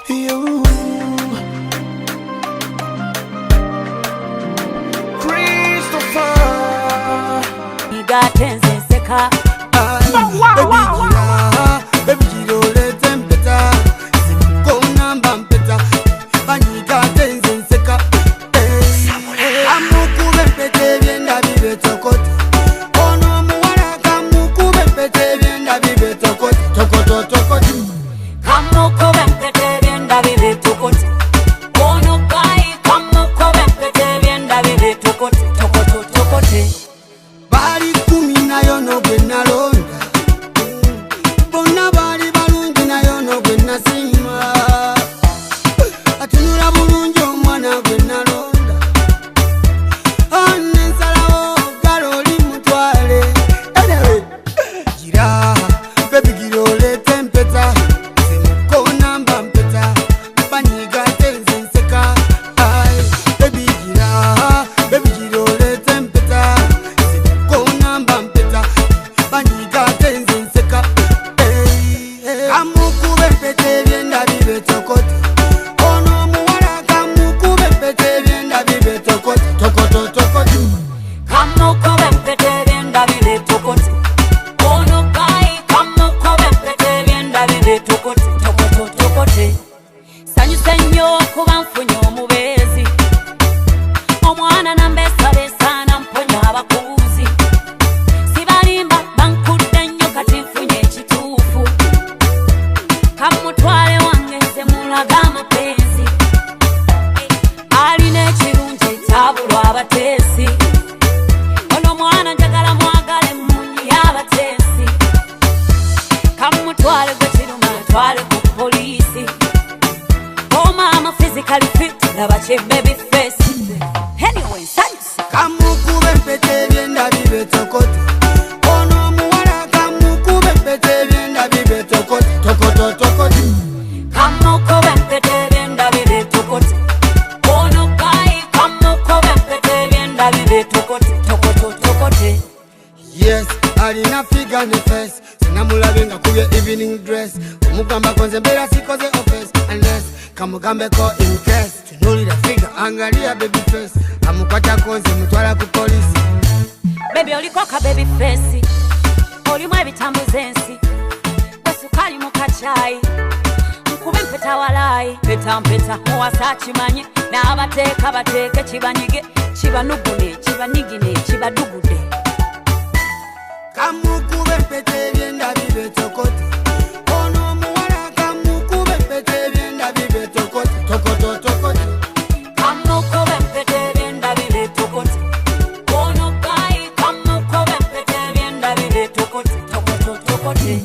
You Christopher Igatenze nseka baby girole tempeta sikona mbampeta banyigatenze nseka amukube mpete byenda bibe tokoti ono muwala kamukube mpete byenda bibe tokoti tokoto tokoti kamukube mpete byenda bibe tokoti ono kai kamukube mpete byenda bibe tokoti tokoto tokoti bali kumi nayo no gwe nalonda bonna bali balungi nayo no gwe nasima atunula bulungi omwana gwe nalonda anensalawo galoli mutwale gira bebi girole tempeta semukona mba mpeta banyiga tenze nseka bebi gira bebi girole tempeta semukona mba mpeta banyiga tenze nseka kamukube mpete byenda bibe tokoti ono muwala kamukube mpete byenda bibe tokoti tokoto tokoti kamukube mpete byenda bibe tokoti ono kai kamukube mpete byenda bibe tokoti tokoto tokoti sanyuse nnyo kuba nfunye omubeezi omwana nambesabesa namponya abakuuzi sibalimba bankudde nnyo kati nfunye ekituufu kamutwale wange nze mulaga amapenzi alina ekirungi tabulwa abateesi ono mwana njagala mwagale munyi y'abateesi kamutwale gwe kiruma ntwale ku poliisi omama physically fit laba kye baby face anyway nsanyuse kamukube mpete byenda bibe tokoti ono muwala kamukube mpete byenda bibe tokoti tokoto tokoti kamukube mpete byenda bibe tokoti ono kai kamukube mpete byenda bibe tokoti tokoto tokoti yes alina figa ne face sinamulabe nga kubye evening dress omugamba konze mbeera sikoze offense unless kamugambeko in case tunulira figa angalia baby face amukwata konze mutwala ku polisi baby oliko ka baby face olimu ebitambuza ensi esukali mu kacayi nkube mpeta walayi mpeta mpeta muwasa kimanyi n'abateeka bateeke kibanyige kibanugune kibanigine kibadugude kamukube mpete byenda bibe tokoti ono muwala kamukube mpete byenda bibe tokoti tokoto tokoti kamukube mpete byenda bibe tokoti ono kai kamukube mpete byenda bibe tokoti tokoto tokoti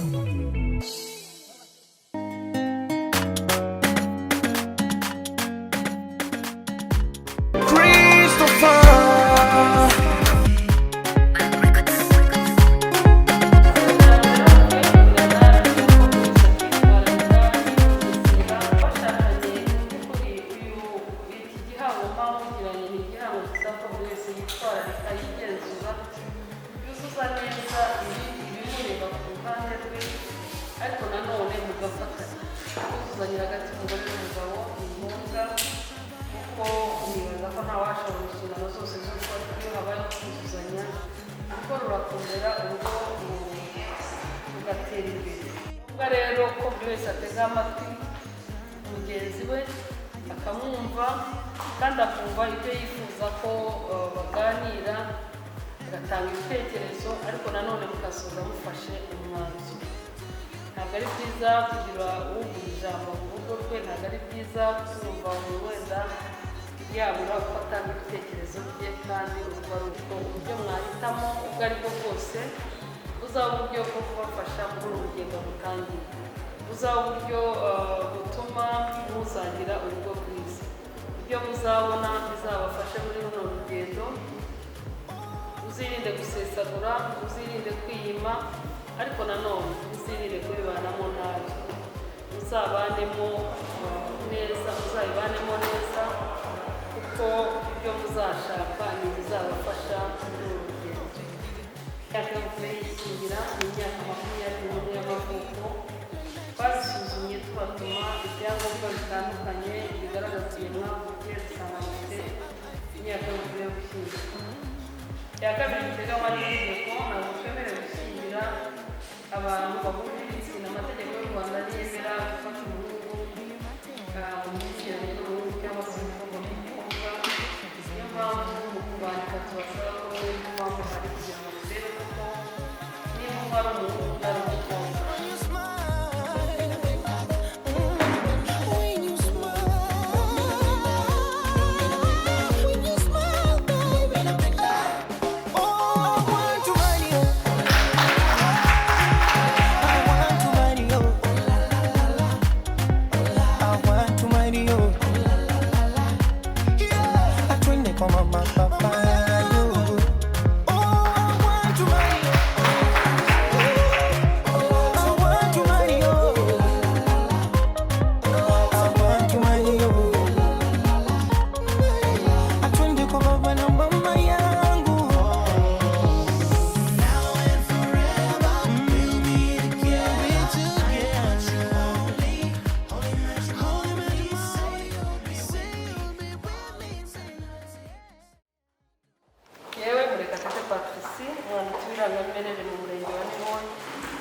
Christopher ariko nanone mugafatanya kuzuzanya hagati y'umugore n'umugabo ni ngombwa kuko nibaza ko ntawashobora inshingano zose zo gukora iyo habayeho kuzuzanya urugo rurakomera urugo rugatera imbere ubwo rero ko buri wese atega amatwi mugenzi we akamwumva kandi akumva ibyo yifuza ko baganira agatanga ibitekerezo ariko nanone mugasoza mufashe umwanzuro ntabwo ari byiza kugira uwugira ijambo mu rugo rwe ntabwo ari byiza kumva umuntu wenda yabura uko atanga ibitekerezo bye kandi urugo ari uko uburyo mwahitamo ubwo ari bwo bwose buzaba uburyo bwo kubafasha muri uru rugendo mutangiye buzaba uburyo butuma muzagira urugo rwiza ibyo muzabona bizabafashe muri runo rugendo uzirinde gusesagura uzirinde kwiyima ariko nanone uzirinde kubibanamo nabi muzabanemo neza muzabibanemo neza kuko ibyo muzashaka ni bizabafasha muri uru rugendo imyaka yo gushyingira ni imyaka 21 y'amavuko twabisuzumye tubatuma ibyangombwa bitandukanye bigaragaza iyo mpamvu ugiye gusanga bafite imyaka yo gushyingira. Icya kabiri giteganywa n'itegeko, ntabwo twemerewe gushyingira abantu bahuje ibitsina. Amategeko y'u Rwanda ntiyemera gufata umuhungu umushyikiranye n'umuhungu cyangwa se umukobwa n'umukobwa. Niyo mpamvu mu kubandika tubasaba ko mpamvu hari kugira ngo turebe kuko niba ari umuhungu ari umukobwa.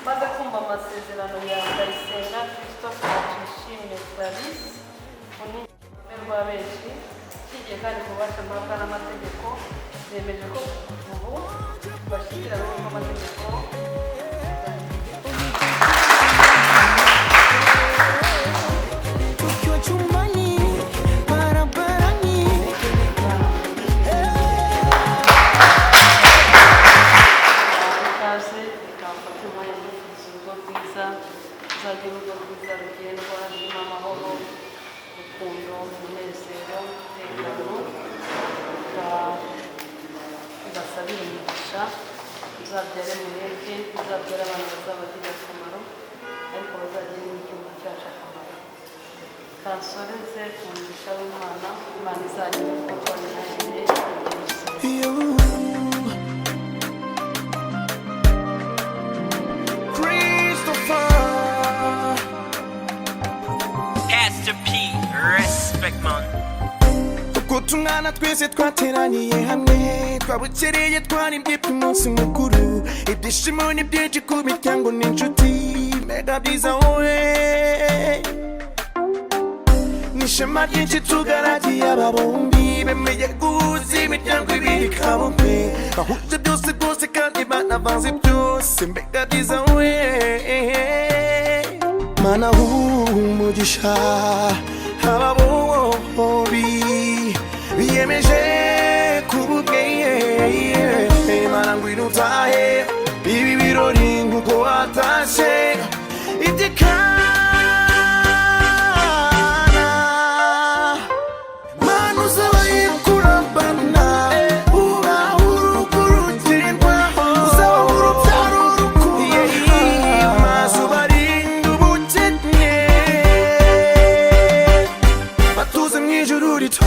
Maze kumva amasezerano ya Ndayisenga Christophe Tuyishime Clarisse rwa benshi kigiye kandi kubasha mpaka n'amategeko bemeje ko ubu bashyikirana n'amategeko uzagira urwo rwiza rugendwa rurimo amahoro, urukundo, umunezero, umutekano, ubasabire umugisha, uzabyare mwebwe, uzabyara abantu bazabagirira akamaro, ariko bazagire n'igihugu cyacu akamaro. Kansoreze ku mugisha w'Imana, Imana izagira uko twanirahire Kutungana twese twateraniye hamwe twabukereye twaribye umunsi mukuru ibyishimo ni byinshi ku miryango n'inshuti mega byiza wowe n'ishema ryinshi tugaragiye aba bombi bemeye guhuza imiryango ibiri kabombe bahuje byose bwose kandi banavanze byose mega byiza wowe mana umugisha aba bombi biyemeje kububweye Mana ngwino utahe ibi birori nk'uko watashe ibyekana Mana uzabaye kurambana ubaho urukurutirwa uzabaho urubyaro urukundo maze ubarinde ubukene batuze mu ijuru rito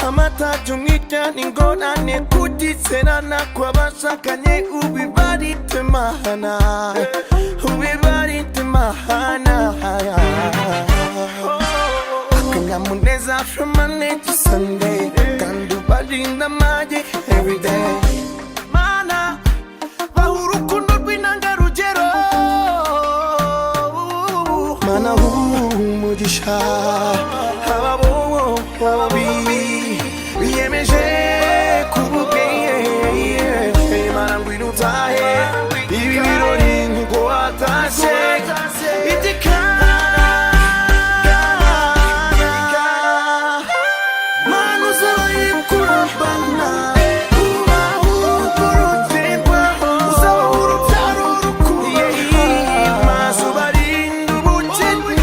Amatatu nk'irya n'ingorane kugiserana kw'abashakanye ubibarite Mana ubibarite Mana akanyamuneza from Monday to Sunday kandi ubarinda amage everyday Mana baha urukundo rw'intangarugero Mana umugisha biyemeje kububweye Mana ngwino utahe ibi birori nk'uko watashe ibyekana Mana uzabaye kurambana ubaho urukurutirwa uzabaho urubyaro urukundo maze ubarinde ubukene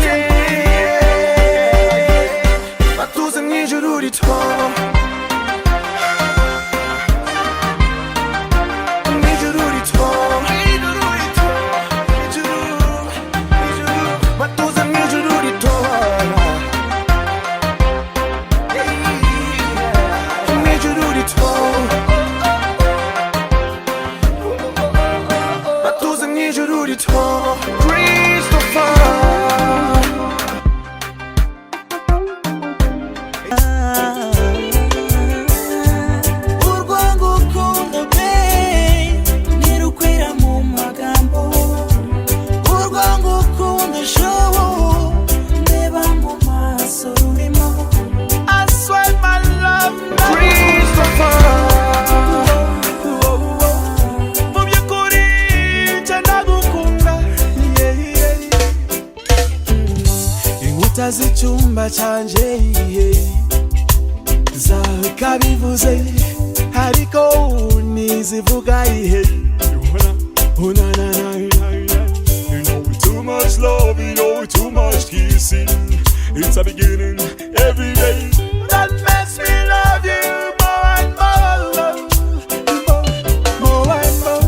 icyimba canje zawe kabivuze ariko nizivuga ihe You know we too much love, you know we too much kissing. It's a beginning every day that makes me love you more and more, more and more.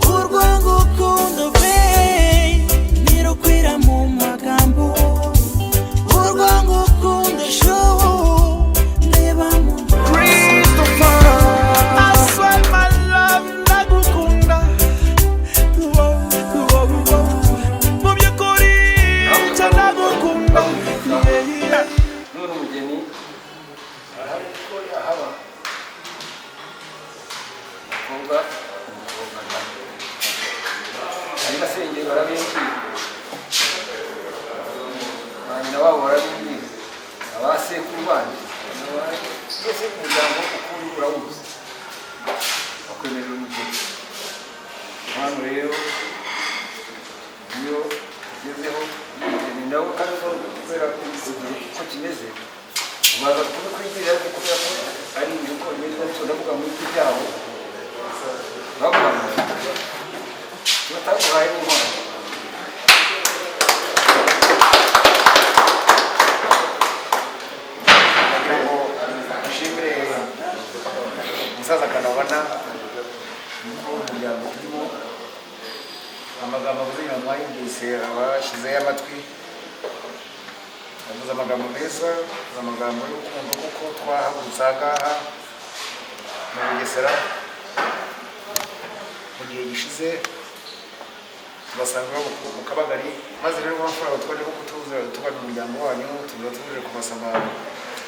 Urwango kundo be nirukwira mu magambo. Urwango kundo show neba mu Christopher, I swear my love nagukunda. Mu by'ukuri nagukunda. None umugeni ariko yahaba umukobwa ari nasenge barabimbwiye nyina wabo barabimbwiye abasekuru bandi twese umuryango ukuri urawuzi bakwemerera umugeni hano rero iyo ugezeho umugeni nawe kandi kubera ko kimeze umaze kubikwigirira kubera ko ari ibintu uko bimeze bityo ndavuga mu ijwi ryabo bavuga ngo bataguhaye n'inkwano kugira ngo dushimire umusaza Kanabana umuryango turimo amagambo avuze nyuma mwayumvise abashyizeho amatwi avuze amagambo meza amagambo yo kumva kuko twahagurutse ahangaha mu Bugesera mu gihe gishize tubasanga mu Kabagari maze rero amafaranga twari ko kutuza tubana umuryango wanyu tuza tuje kubasaba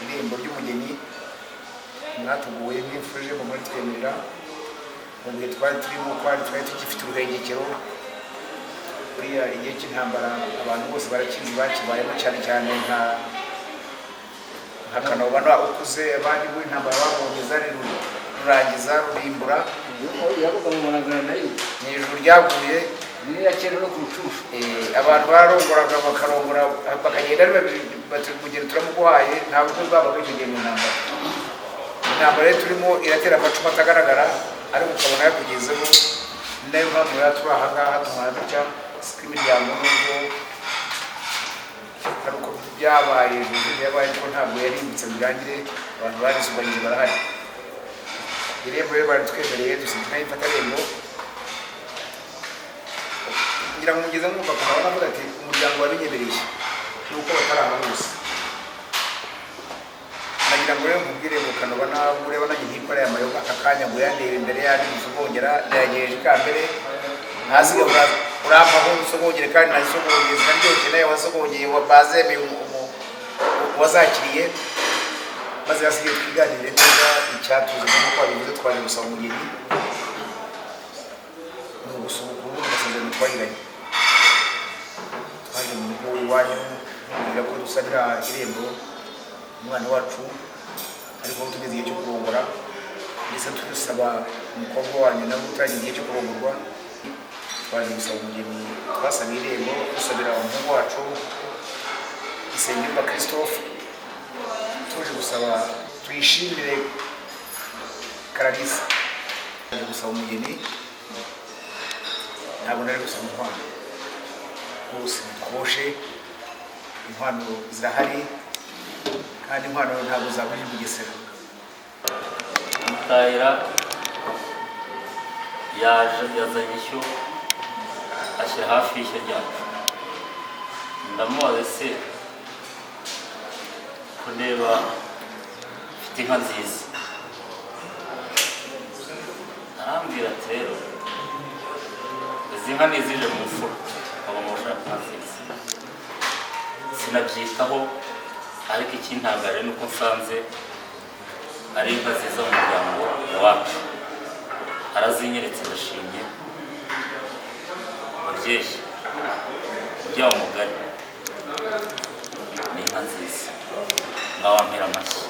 irembo ry'umugeni mwatuguye mwifuje mu muri twemerera mu gihe twari turimo twari tugifite uruhengekero buriya igihe cy'intambara abantu bose barakizi bakibayemo cyane cyane nka Kanabana ukuze abandi b'intambara babonye zari rurangiza rurimbura yavuga mu maragara nayo ni ijuru ryaguye niyo yakera no ku rucushu abantu barongoraga bakarongora bakagenda bati kugera turamuguhaye ntabwo babaga icyo gihe mu intambara rero turimo iratera amacumu atagaragara ariko ukabona yakugezeho nayo mpamvu yaturi ahangaha tumara dutya imiryango n'ubwo ari uko byabaye jenoside yabaye ko ntabwo yarimbitse ngo irangire abantu barisubanyije barahari irembo rero baritwemereye dusigaye nayo ifata rembo kugira ngo mugeze mwumva Kanabana avuga ati umuryango wabinyemereye nuko batari aha bose nagira ngo rero mubwire ngo Kanabana ureba nanjye ntikoreye amayoga akanya ngo yandebe imbere yandi musogongera yagejeje ikambere hasi urampaho usogongere kandi nasogongeye zinaryoshye nayo wasogongeye bazemeye wazakiriye maze hasigaye twiganirire neza icyatuzanye nk'uko wabivuze twaje gusaba umugeni ni ugusubukura amasezerano twagiranye twaje mu rugo iwanyu kugira ko dusabira irembo umwana wacu ariko tugeze igihe cyo kurongora ndetse tugasaba umukobwa wanyu nawe utaragize igihe cyo kurongorwa twaje gusaba umugeni twasaba irembo dusabira umuhungu wacu Isengimba Christophe tuje gusaba tuyishimire Clarisse twaje gusaba umugeni ntabwo nari gusaba inkwano bose twoshe inkwano zirahari kandi inkwano ntabwo zaburi Bugesera Mutahira yazanye ishyo ashyira hafi y'ishyo ryacu ndamubaza se kureba mfite inka nziza arambwira ati rero izi nka nizije mu mfura aba mushaka inka nziza sinabyitaho ariko ikintangaje nuko nsanze ari inka nziza mu muryango wacu arazinyeretse ndashimye babyeyi ujya umugari ni inka nziza ngawampera amashyi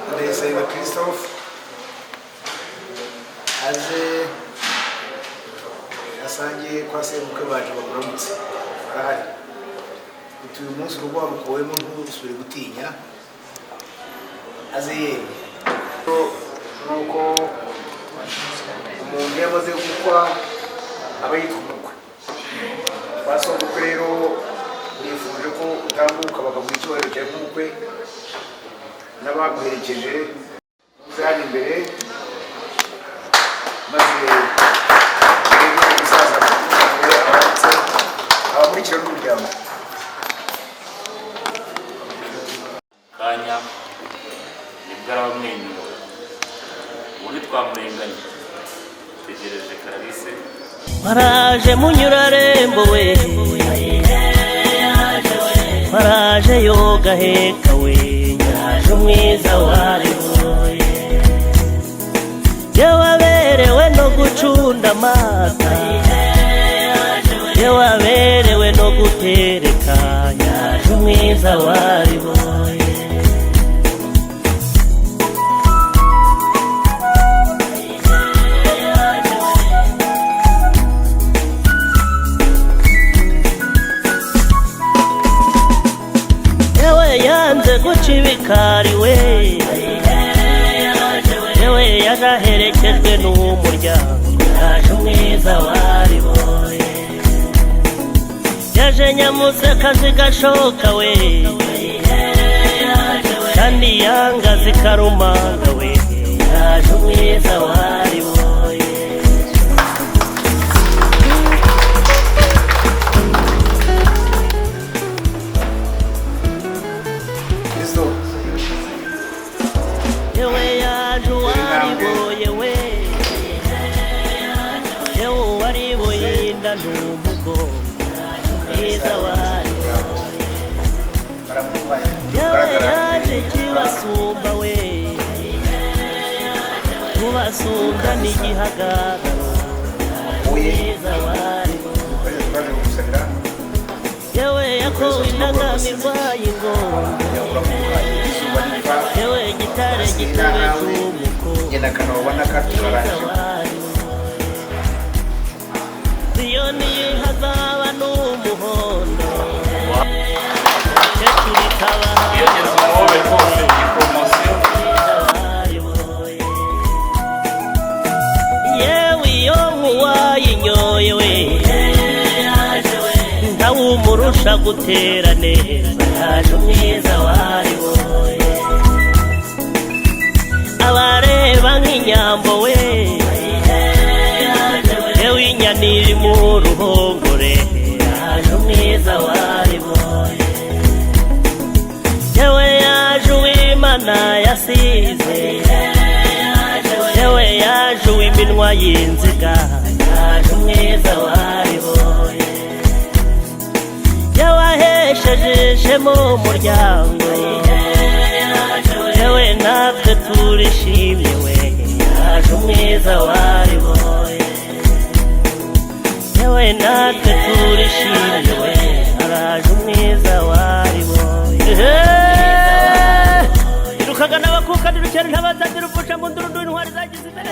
Ndayisaba Christophe aje asangiye kwa sebukwe baje bakuramutse barahari utuye umunsi urugo warukuwemo ntusubire gutinya aze yewe nuko umuntu yamaze gukwa aba yitwa umukwe basonga ko rero nifuje ko utambuka bakaguha icyubahiro cyawe nk'umukwe n'abaguherekeje uzajya imbere maze umusaza abaratse abamurikira n'umuryango kanya nibwo arabamwenyura ubundi twamurenganye tegereje Clarisse Maraje munyurarembo we Maraje yoga heka we Yaje umwiza wari woye Yawaberewe no gucunda amata Yawaberewe no gutereka Yaje umwiza wari woye guca ibikari we yewe yaraherekejwe n'umuryango yaje umwiza wari boye yaje nyamuseka zigashoka we kandi yanga zikarumanga we yaje umwiza wari boye Kibasumba we kubasumba n'igihagararo mwiza wari yewe yakowe indangamirwa y'ingombe yewe gitare gitare cy'umuko ziyoni hazaba n'umuhondo yewe iyo nkuwayinyoye we ntawumurusha gutera neza yaje umwiza wari woye abareba nk'inyambo we yewe inyana iri mu ruhongore yaje umwiza wari woye yewe yaje uw'Imana yasize yewe yaje uw'iminwa y'inziga yaje umwiza wari boye yewe ahesheje ishema umuryango yewe natwe turishimye we yaje umwiza wari boye yewe natwe turishimye we araje umwiza wari boye irukaga n'abakuka nirukere ntabazadira upfusha mu ndurundu intwari zagize imbere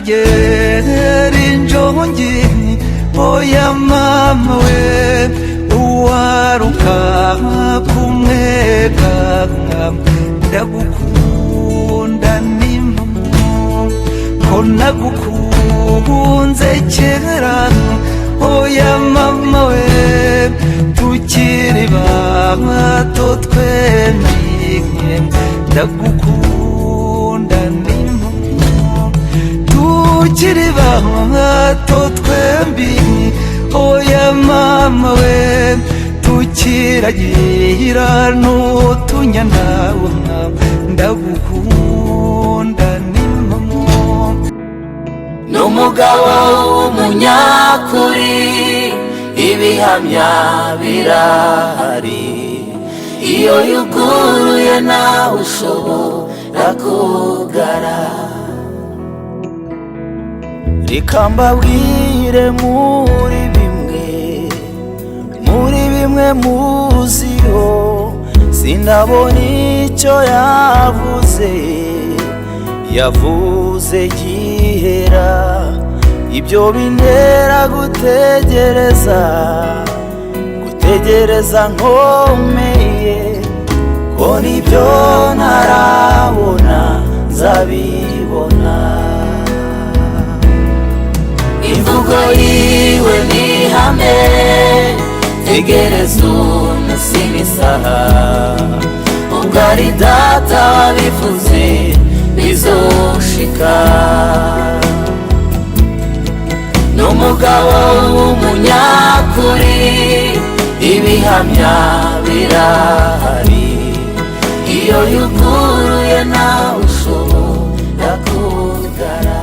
Njogera injongi oya mama we uwaruka kumwega ndagukunda ni mama ko nagukunze kera oya mama we tukiri bato twembi ndagukunda ni tukiri bato twembi oya mama we tukiragira n'utunyana ndagukunda ni mama n'umugabo w'umunyakuri ibihamya birahari iyo yuguruye nawe ushobora kugara reka mbabwire muri bimwe muziho sindabona icyo yavuze gihera ibyo bintera gutegereza nkomeye ko nibyo ntarabona nzabibona imvugo yiwe ni ihame tegereza umunsi n'isaha ubwo ari data wabivuze bizoshika n'umugabo w'umunyakuri ibihamya birahari iyo yuguruye nawe ushobora kugara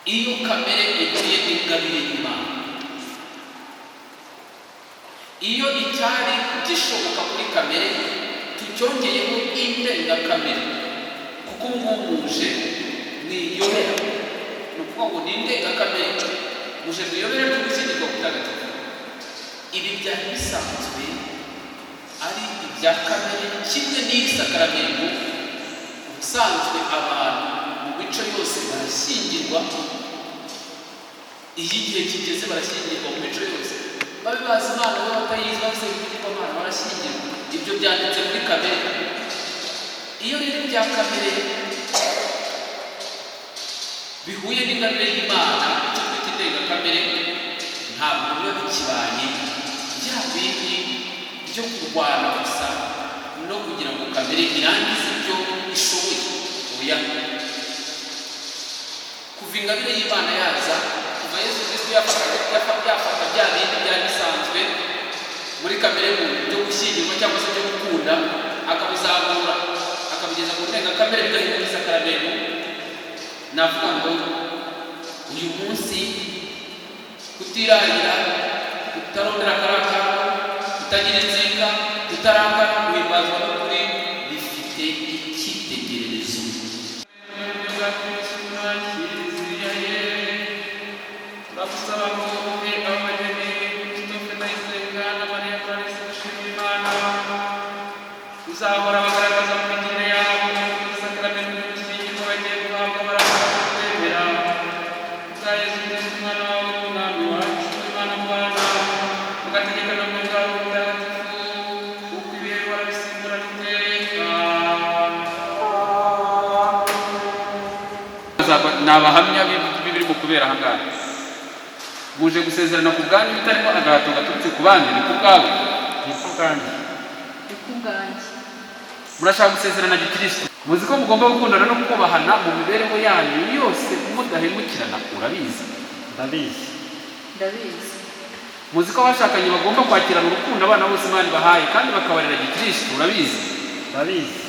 iyo kamere egiye ingabire y'Imana iyo icyari gishoboka kuri kamere tucyongeyeho indengakamere kuko muje niyobera ni ukuvuga ngo ni indengakamere muje niyobera ry'ubugingo butagatifu ibi byari bisanzwe ari ibya kamere kimwe n'iri sakaramentu ubusanzwe abantu mu mico yose barashyingirwa iyo igihe kigeze barashyingirwa mu mico yose babe bazi Imana bo batayizi bafite ibigirwamana barashyingirwa ibyo byanditse muri kamere iyo rero ibya kamere bihuye n'ingabire y'Imana icyo twita indengakamere ntabwo biba bikibanye bya bindi icyo kurwana gusa no kugira ngo kamere irangize ibyo ishoboye. Oya, kuva ingabire y'Imana yaza, kuva Yesu Kristo yafata bya bindi byari bisanzwe muri kamere muntu byo gushyingirwa cyangwa se byo gukunda, akabizamura akabigeza ku ntego kamere bigahinduka isakaramentu. Navuga ngo uyu munsi kutirarira, kutarondera akarakara, kutagira inzinga, kutarangara, guhimbazwa n'ukuri bifite icyitegererezo. Turagusaba ngo uhe abageni Christophe Ndayisenga na Maria Clarisse Dushimimana uzahora bagaragaza mu migirire yabo isakaramentu ry'ugushyingirwa bagiye guhabwa barakwemera bwa Yesu Kristo umwana wawe n'umwami wacu Imana mubana mugategeka no mu bwawe butagatifu uko ibihe barabisimbura iteka. Ni abahamya b'ibirimo kubera aha ngaha. Muje gusezerana ku bwanyu bitarimo agahato gaturutse ku bandi, ni ku bwawe, ni ku bwanyu, ni ku bwanyu. Murashaka gusezerana gikristo. Muzi ko mugomba gukundana no kubahana mu mibereho yanyu yose mudahemukirana. Urabizi? Ndabizi. Muzi ko abashakanye bagomba kwakirana urukundo abana bose Imana bahaye kandi bakabarera gikristo. Urabizi? Ndabizi.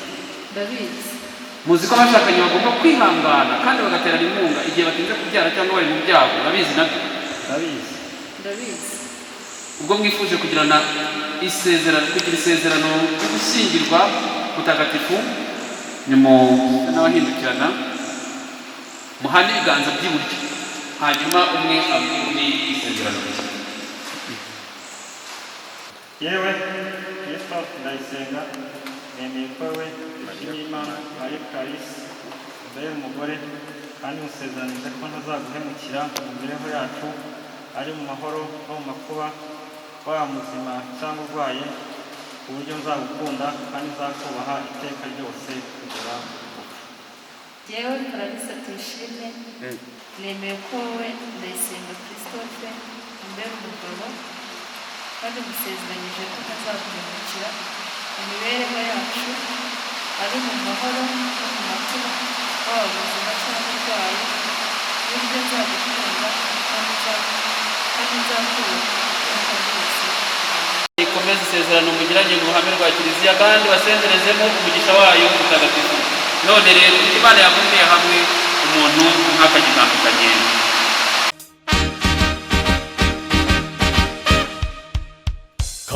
Muzi ko abashakanye bagomba kwihangana kandi bagaterana inkunga igihe batinze kubyara cyangwa bari mu byago. Urabizi nabyo? Ndabizi. Ubwo mwifuje kugira isezerano ryo gushyingirwa mutagatifu, n'abahindukirana muhane ibiganza by'iburyo, hanyuma umwe abwira undi isezerano rye. Yewe Christophe Ndayisenga, nemeye ko we Dushimimana Marie Clarisse mbere umugore, kandi musezeranije ko ntazaguhemukira mu mibereho yacu, ari mu mahoro no mu makuba, waba muzima cyangwa urwaye, ku buryo nzagukunda kandi nzakubaha iteka ryose kugera mu gupfa. Yewe Clarisse Tuyishime, nemeye ko wowe Ndayisenga Christophe mbere umugabo, kandi musezeranyije ko ntazaguhemukira mu mibereho yacu, ari mu mahoro no mu makuba, waba muzima cyangwa urwaye, ku buryo nzagukunda kandi nzakubaha iteka ryose. Ikomeze isezerano mugiranye mu ruhame rwa Kiliziya kandi basezerezemo umugisha wayo mutagatifu. None rero Imana yabumbiye hamwe umuntu nk'akagitambo kagenda.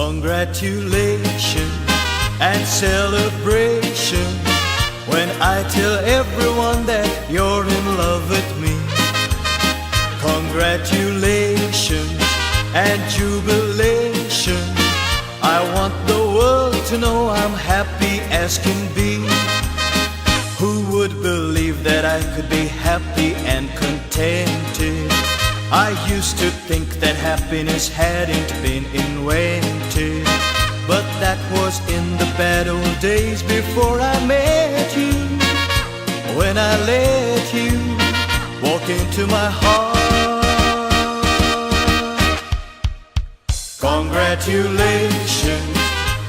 Congratulations and celebration when I tell everyone that you're in love with me. Congratulations and jubilation. I want the world to know I'm happy as can be. Who would believe that I could be happy and contented? I used to think that happiness hadn't been invented, but that was in the bad old days before I met you. When I let you walk into my heart. Congratulations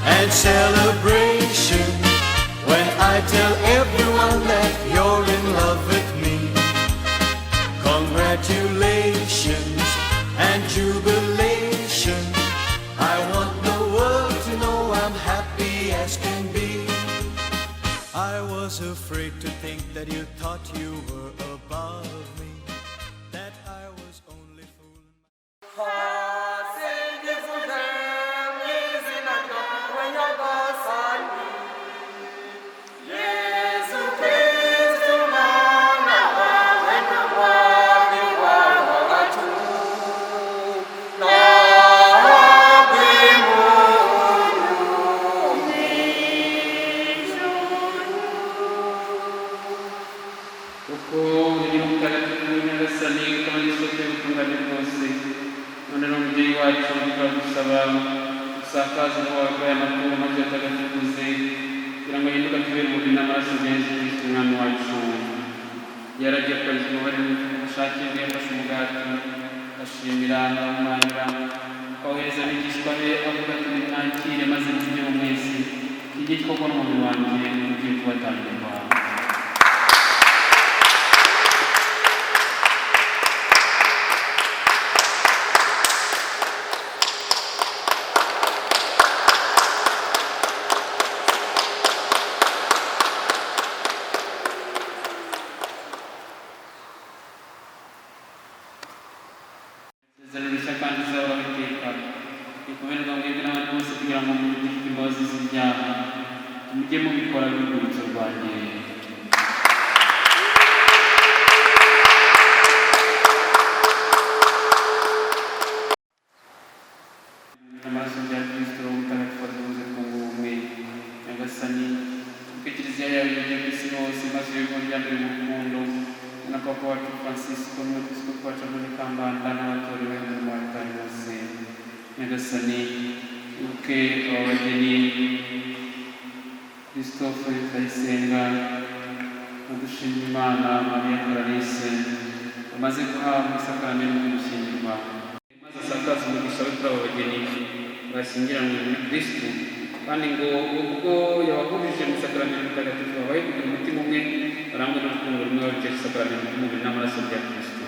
and celebration when I tell everyone that you're in love with me. Congratulations and jubilation. I want the world to know I'm happy as can be. I was afraid to think that you thought you were above me, that I was only fooling. Usakaza umubabaro y'amakuru maze atagatifuze kugira ngo ahinduke atubere umubiri n'amaraso bya Yesu Kristo umwami wacu. Yaragiye kweza umubare w'ubushake bwe, yafashe umugati ashimira arawumanyura akawohereza abigishwa be avuga ati nimwakire maze mujyeho mwese iki gikorwa n'umubiri wanjye ugiye kubatangirwa. kandi uzahoraho iteka rikomererwa mwebwe n'abandi bose kugira ngo mugirire imbabazi z'ibyaha mujye mubikora nk'urwibutso rwanjye. amaraso bya Kristo mutagatifu aduhuze ku bumwe nyagasani kuko kiliziya yawe yagiye ku isi hose maze ibigo bya mbere mu rukundo na papa wacu Francisco n'umwepiskopi wacu muri Kambanda n'abatorewe mu Rwanda bose nyagasani uke abageni Christophe Kayisenga Mudushimimana Maria Clarisse bamaze guhabwa isakaramentu yo gushyingirwa maze asakaza umugisha we kuri abo bageni bashyingiranywe muri Kristo kandi ngo ubwo yabahurije mu isakaramentu mutagatifu babaye kugira umutima umwe barangwe n'urukundo rumwe babikesha isakaramentu ry'umubiri n'amaraso bya Kristo.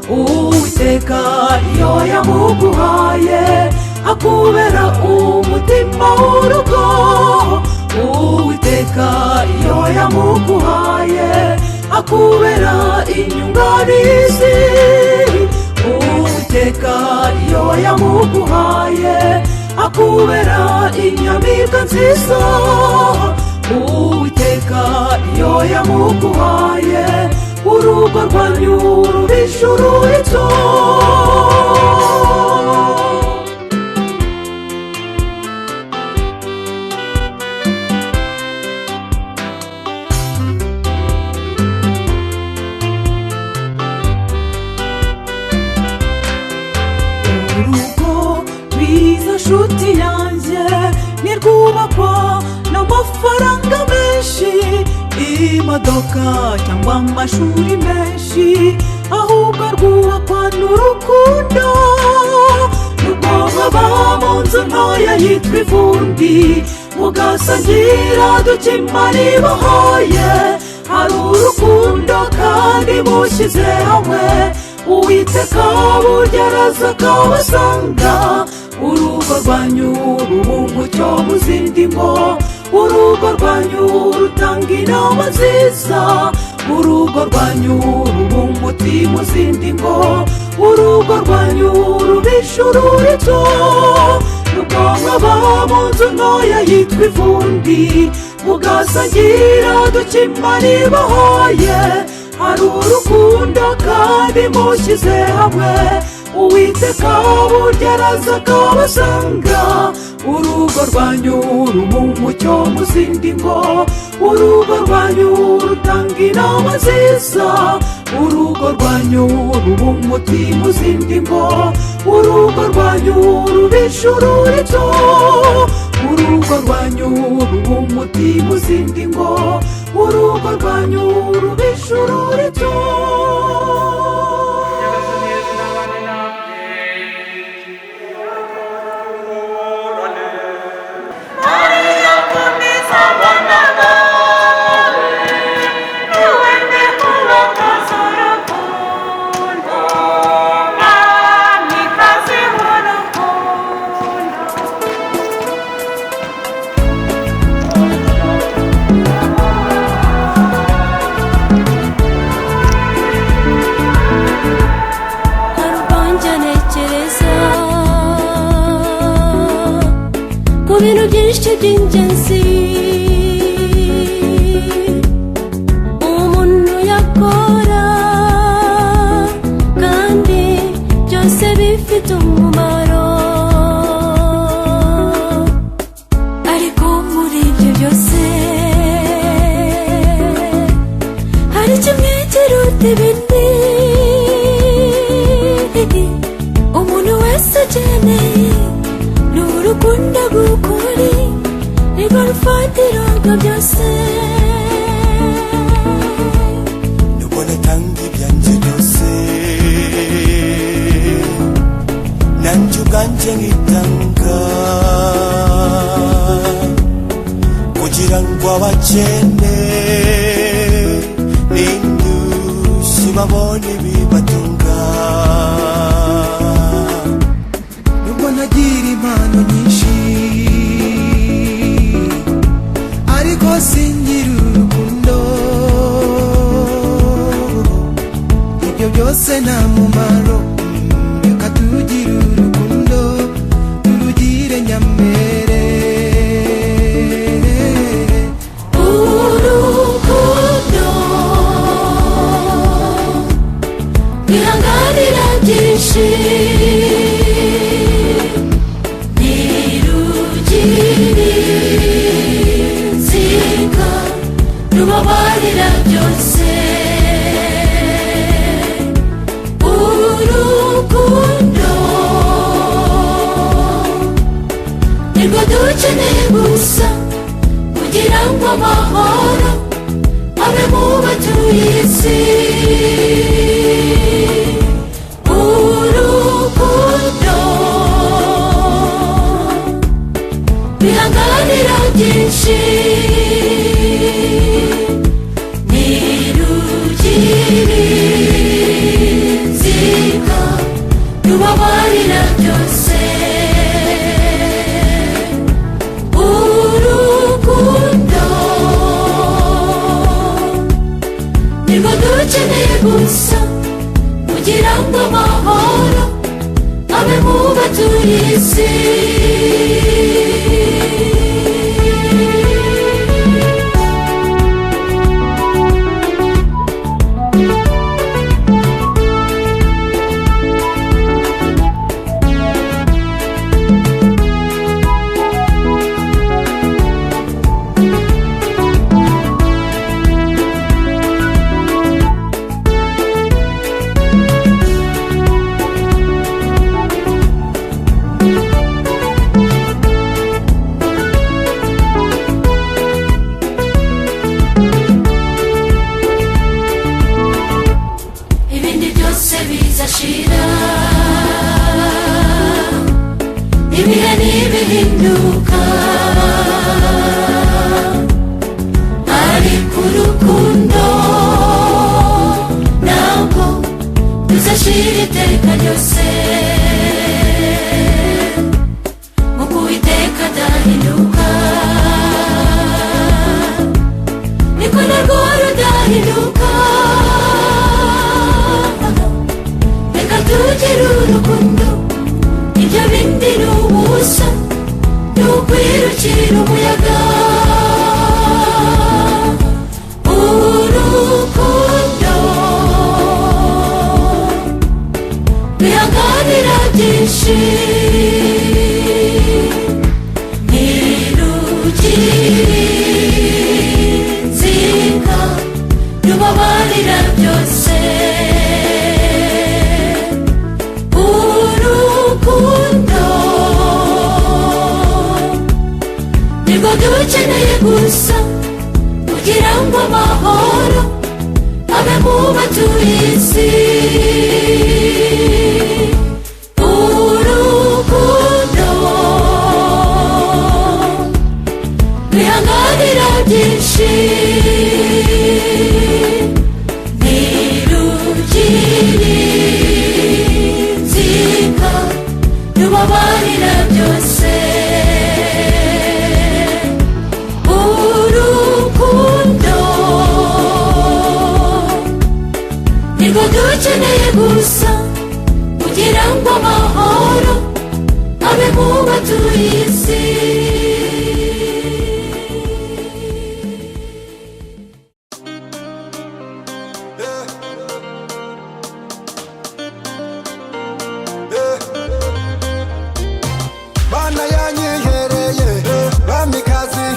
Uwiteka iyo yamuguhaye akubera umutima w'urugo. Uwiteka iyo yamuguhaye akubera inyunganizi. Uwiteka iyo yamuguhaye akubera inyamibwa nziza. Uwiteka iyo yamuguhaye urugo rwanyu rubisha uruhito. Urugo rwiza nshuti yanjye ntirwubakwa n'amafaranga menshi, imodoka cyangwa amashuri menshi, ahubwo rwubakwa n'urukundo. Nubwo mwaba mu nzu ntoya yitwa ivumbi, mugasangira dukimana ibahaye, hari urukundo kandi mushyize hamwe. Uwiteka burya araza akabasanga. Urugo rwanyu ruba umucyo mu zindi ngo, urugo rwanyu rutanga inama nziza. Urugo rwanyu ruba umuti mu zindi ngo, urugo rwanyu rubisha uruhito. Nubwo mwaba mu nzu ntoya yitwa ivumbi, mugasangira dukimana ibahaye, hari urukundo kandi mushyize hamwe. Uwiteka burya araza akabasanga. Urugo rwanyu ruba umucyo mu zindi ngo, urugo rwanyu rutanga inama nziza. Urugo rwanyu ruba umuti mu zindi ngo, urugo rwanyu rubisha uruhito. Urugo rwanyu ruba umuti mu zindi ngo, urugo rwanyu rubisha uruhito. Ibintu byinshi by'ingenzi umuntu yakora, kandi byose bifite umumaro. Ariko muri ibyo byose hari kimwe kiruta ibindi umuntu wese akeneye, ni urukundo rw'ukuri, nirwo rufatiro rwa byose. Nubwo natanga ibyanjye byose, nanjye ubwanjye nkitanga, kugira ngo abakene n'indushyi babone ibibatunga. Nubwo nagira impano nyinshi, ariko singira urukundo, ibyo byose nta mumaro. Reka tugire urukundo, turugire nyamere. Urukundo rwihanganira byinshi, rubabarira byose. Urukundo nirwo dukeneye gusa, kugira ngo amahoro abe mu batuye isi. Urukundo bihanganira byinshi, nirugire inzira. gusa kugira ngo amahoro abe mu batuye isi. Ibindi byose bizashira, ibihe ntibihinduka, ariko urukundo ntabwo ruzashira iteka ryose. Nk'uko Uwiteka adahinduka, niko narwo rudahinduka. Reka tugire urukundo, ibyo bindi ni ubusa, ni ukwirukira umuyaga. Urukundo bihanganira byinshi, ntirukinzika, rubabarira byose. Urukundo nirwo dukeneye gusa kugira ngo amahoro abe mu batuye isi. Urukundo bihanganira byinshi, ntirukinzika, rubabarira byose. Urukundo nirwo dukeneye gusa kugira ngo amahoro abe mu batuye isi. Mana yanyihereye bamikazi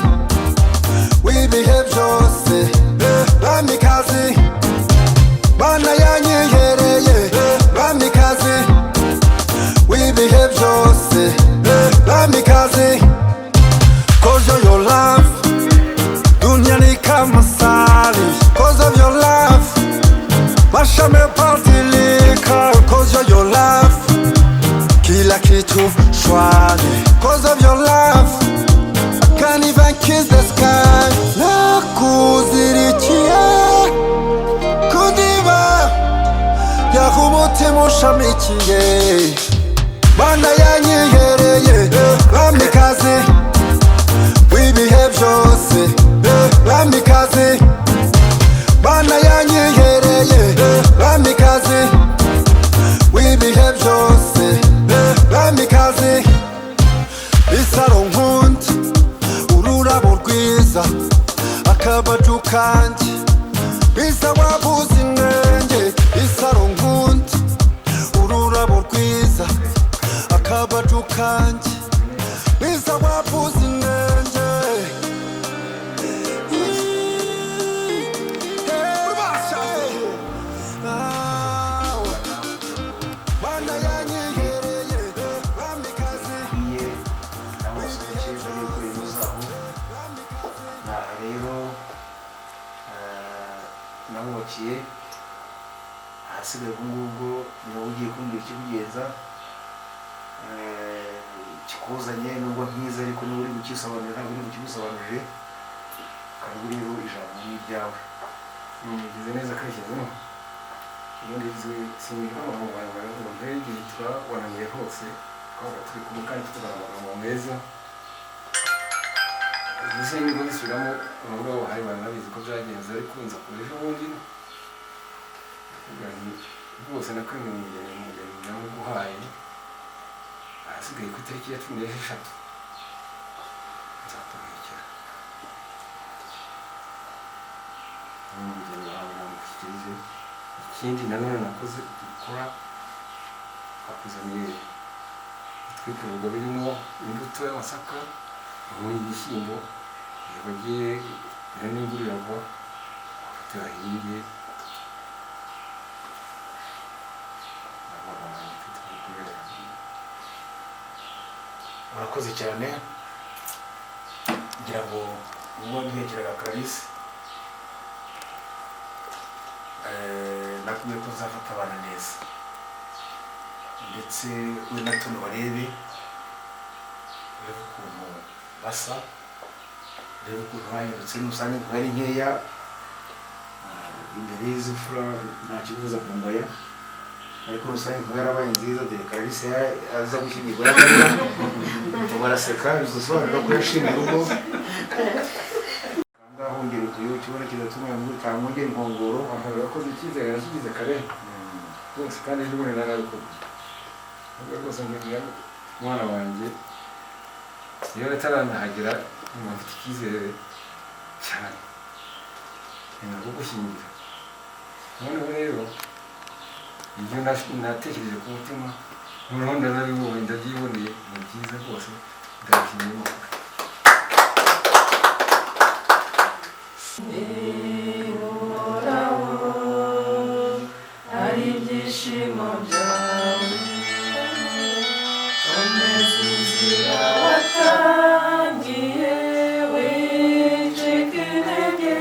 w'ibihe byose, bamikazi. Mana yanyihereye bamikazi w'ibihe byose, bamikazi. 'Cause of your love dunia ni kama sali, 'cause of your love maisha yamebadilika, 'cause of your love kila kitu shwari, 'cause of your love I can't even kiss the sky. Nakuzirikiye kudiba yaho umutima ushamikiye. Mana yanyihereye bamikazi w'ibihe byose, bamikazi. Mana yanyihereye bamikazi w'ibihe byose, bamikazi. Isaro nkunda ururabo rwiza, akabaju kanjye bisa wabuze inenge. Isaro nkunda ururabo rwiza, akabaju kanjye bisa wabuze inenge. Mana yanyihereye bamikazi. iye n'amasukije y'ukurimo zabo. Aha rero nabubakiye, ahasigaye ubwo ngubwo niba ugiye kumbwira ikikugenza, kikuzanye nubwo nkiza ariko niba uri bukisobanurira ntabwo uri bukigusobanurire. Karibu rero ijambo ni iryawe. Ngize neza karekezi. Ubundi sinigera mu Rwanda ngo mbege yitwa wananiye hose, twaba turi kumwe kandi tuvuga amagambo meza. Mbese nibwo nisubiramo umugabo hari banabizi ko byagenze, ariko nza kuba ejo bundi rwose nakwemeye umugeni namuguhaye ahasigaye ku itariki ya 16 nzakumenyekera umugeni wawe namushyikirije ikindi nanone nakoze gukora akuzaniye twikururwa birimo imbuto y'amasaka muri ibishyimbo bagiye n'imvura iragwa turahingiye murakoze cyane ngira ngo umwe duhekeraga Clarisse nakubwiye ko nzafata abana neza ndetse we na Tony barebe ukuntu basa reba ukuntu bahindutse n'usange ntibari nkeya imbere y'izi mfura nta kibuza ku ngoya ariko urusange kuba yarabaye nziza dore Clarisse aza gushyingirwa y'amarira baraseka bigusobanura ko yashimye urugo ngaho ngera utuye ukibona kidatuma utamwongera inkongoro urakoze icyizere nasubize kare rwose kandi ejo bundi narabikoze ubwo rwose ngira umwana wanjye iyo ataranahagera nyuma mfite icyizere cyane ni kugushyingira noneho rero ibyo natekereje ku mutima noneho ndanabibonye ndabyiboneye ni byiza rwose ndabishimiyemo hari ibyishimo byawe komeza inzira watangiye wicika intege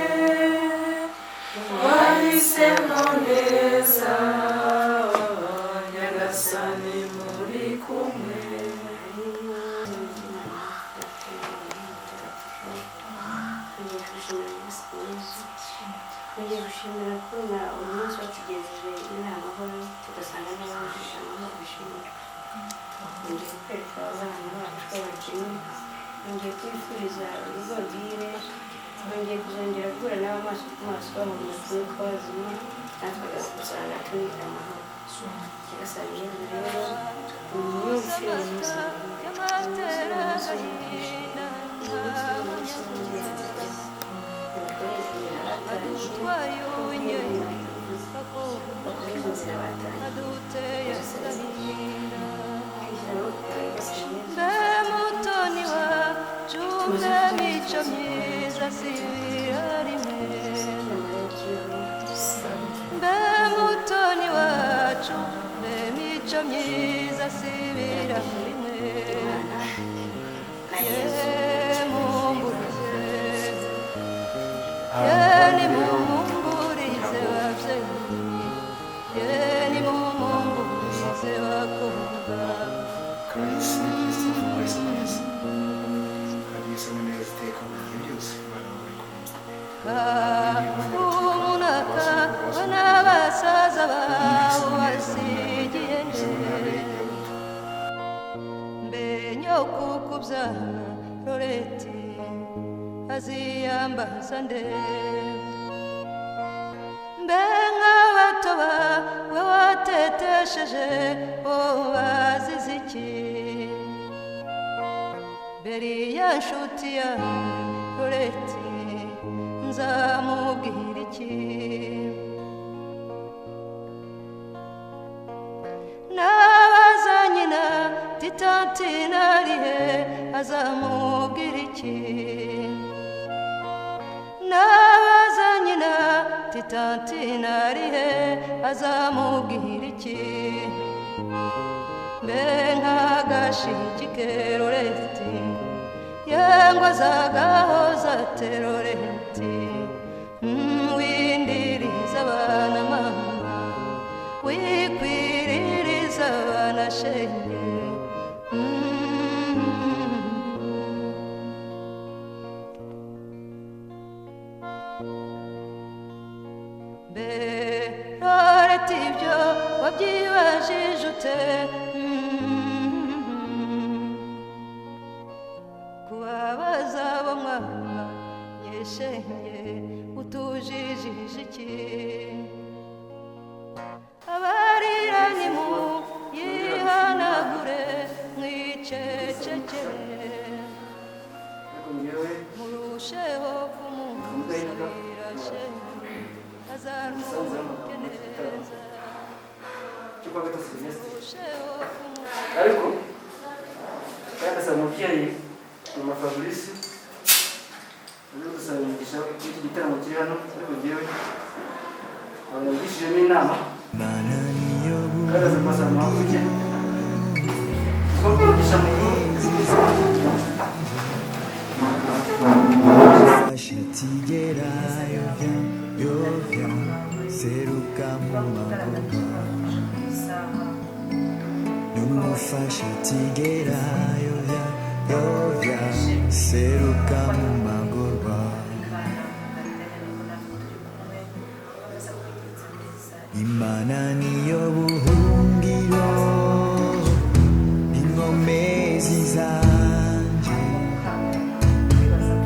wahisemo neza nyagasani muri kumwe tugiye gushimira kubona uyu munsi watugejeje inama amahoro tugasanga n'abajije amahoro bishimira ngiye kwereka abana bacu b'abakene ngiye kwifuriza urugo rwire ngiye kuzongera guhura nabo amaso ku maso babona kumwe kw'abazima natwe ugasanga turi amahoro kigasaba ibintu rero umunsi umunsi Mutoni wacu mico myiza sibira rimwe Mutoni wacu mico myiza sibira rimwe ni mumburize wabyeyi ni mumburize bakobwa Clarisse Christophe mwese neza kandi yisana neza iteka mu gihe byose umunaka n'abasaza bawe wasigiye mbe nyokukubyara Loreti aziyambaza nde mbe nk'abato bawe watetesheje bo bazize iki beriya nshuti yawe Loreti nzamubwira iki nabaza nyina titanti narihe azamubwira iki nabaza nyina titanti narihe azamubwira iki mbe nk'agashiki Loreti yangwa zagahoza Loreti windiriza abana mama wikwiririza abana shenge mbe Loreti ibyo wabyibajije ute kubabaza abo mwana yeshenge utujijije iki cyo kwa gatatu semestre ariko yandasa umubyeyi mama Fabrice uzi gusaba imigisha y'iki gitaramo kiri hano ariko njyewe abanyagishijemo inama karaza kwasa amahoro ye kuvugisha mu Tigera yovya seruka mu magorwa Numufasha tigera yovya seruka mu magorwa Imana niyo buhungiro n'inkomezi zanje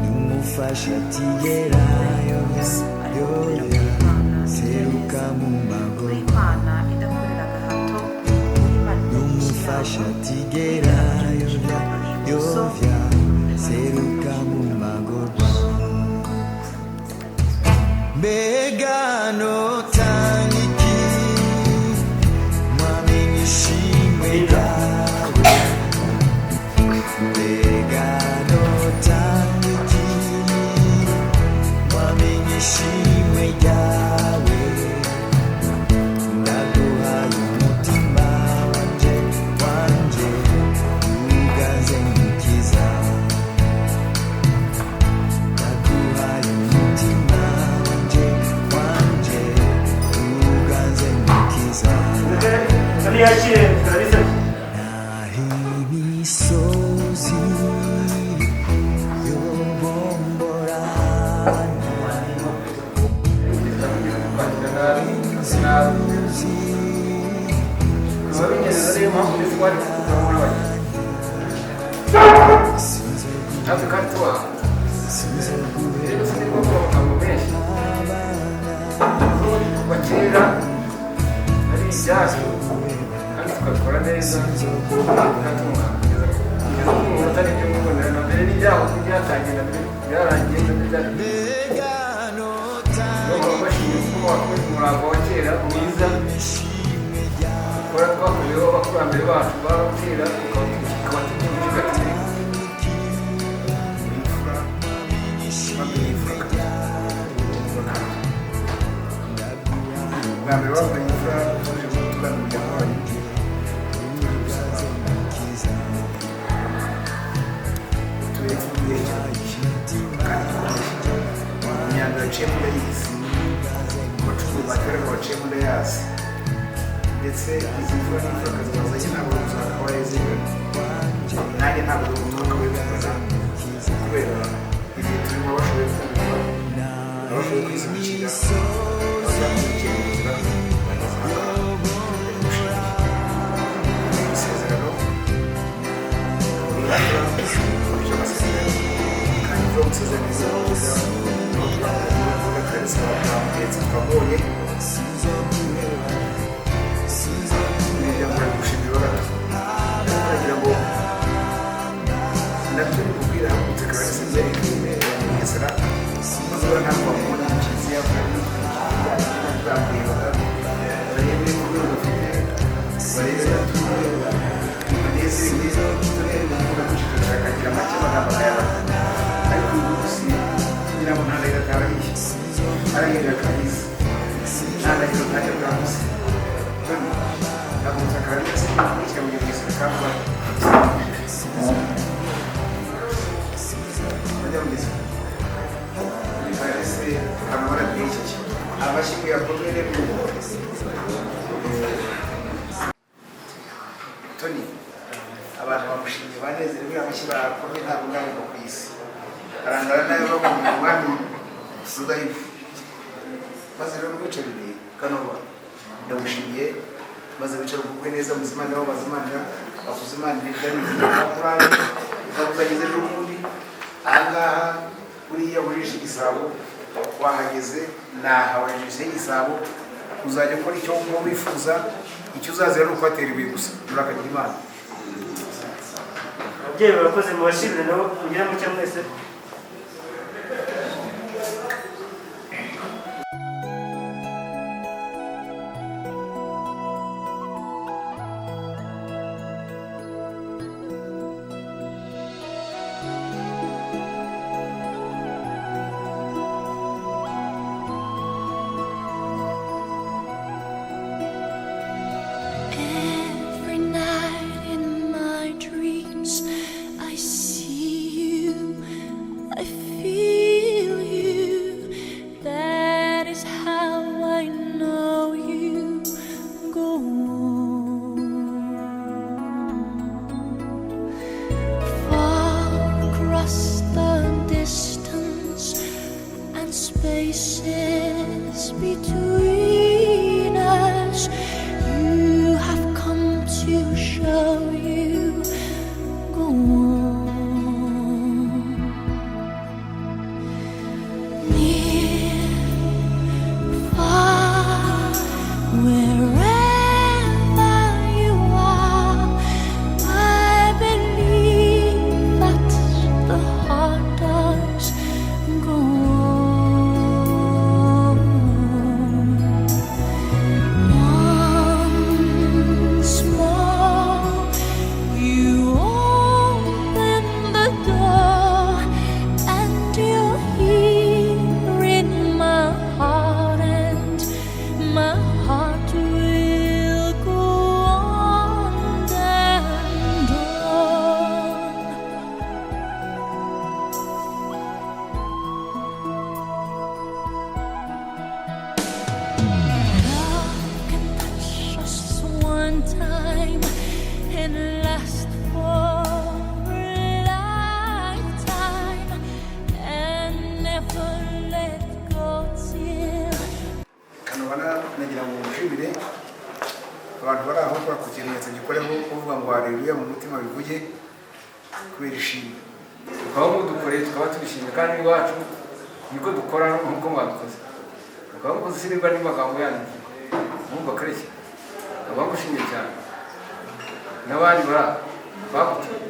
Numufasha tigera yovya seruka mu magorwa Numufasha tigera yovya seruka mu magorwa Mbega notangiki mwami nishimwe ryawe Mbega notangiki mwami nishimwe ryawe Ndaguhaye umutima wanje ugaze nkikiza Ndaguhaye umutima wanje ugaze nkikiza Kali yakire Clarisse Imisozi yobombora Hafi kandi tuwa rero siniko amagambo menshi kuva kera ari ibyacu kandi tukabikora neza bigatuma kugeza ku munota n'ibyo mubonera na mbere n'ibyaho byatangiye na mbere byarangiye na mbere bashimye kuko wakoze umurambo wa kera mwiza ukora twakoreweho abakurambere bacu baba kera ukaba tukigatire bwa mbere bavuye imfura tuje gutugana umuryango wanyu tuye tugiye imyanda yaciye muri yizi abacuruzi batera ngo baciye muri yazi ndetse izi mfura n'imfura bazanye ntabwo uzaka wayezewe nanjye ntabwo umwuka w'ibikoza kubera igihe turimo bashoboye kumva abashoboye kwizimikira isezerano kandi bwo gusezeraniza Clarisse ndetse twabonye imiryango yo gushimira baragira ngo nabyo bikubwira hamutse Clarisse mbere Mugesera muzabona ntabwo wamubona mu kiliziya bamwibaga barebe ku rwego bafite barebe banezerwe turebe kuvuga gucika akagira make amagambo akayabona ariko uyu munsi kugira ngo nta ndahiro atarahiye arahirira Clarisse nta ndahiro ntacyo bwamuze ndamutsa Clarisse bityo mu gihe Mugesera kandi bajya Mugesera Clarisse tukamubona byinshi abashyinguye akomere Tony abantu bamushimye banezerewe amashyi barakomeye ntabwo ngaho ku isi arangara nayo bagomba umwami Rudahigwa maze rero mwicarire Kanova ndamushimiye maze bicara ubukwe neza muzimana nabo bazimanira bavuze Imana irya n'imurane bakuzageze ejo bundi ahangaha buriya burishe igisabo wahageze naha wajeje igisabo uzajya ukora icyo wumva wifuza icyo uzazira ni ukubatera ibuye gusa urakagira Imana ababyeyi barakoze mu bashimire nabo kugira ngo icyo mwese is between us. You have come to show you. Go on. Near, far, wherever you are, I believe that the heart does go on. Once more, you open the door, and you're here in my heart, and my heart will go on and on. Love can touch us one time and last for a lifetime and never let go till. kanobana nagira ngo mushimire abantu bari aho bakora ku kimenyetso gikoreho kuvuga ngo haleluya mu mutima bivuge kubera ishimwe ukaba mudukoreye tukaba tubishimye kandi iwacu niko dukora nk'uko mwadukoze ukaba mukoze sinirwa n'amagambo yanyu mwumva kareshya ukaba ngushimiye cyane n'abandi bari aho bagutuye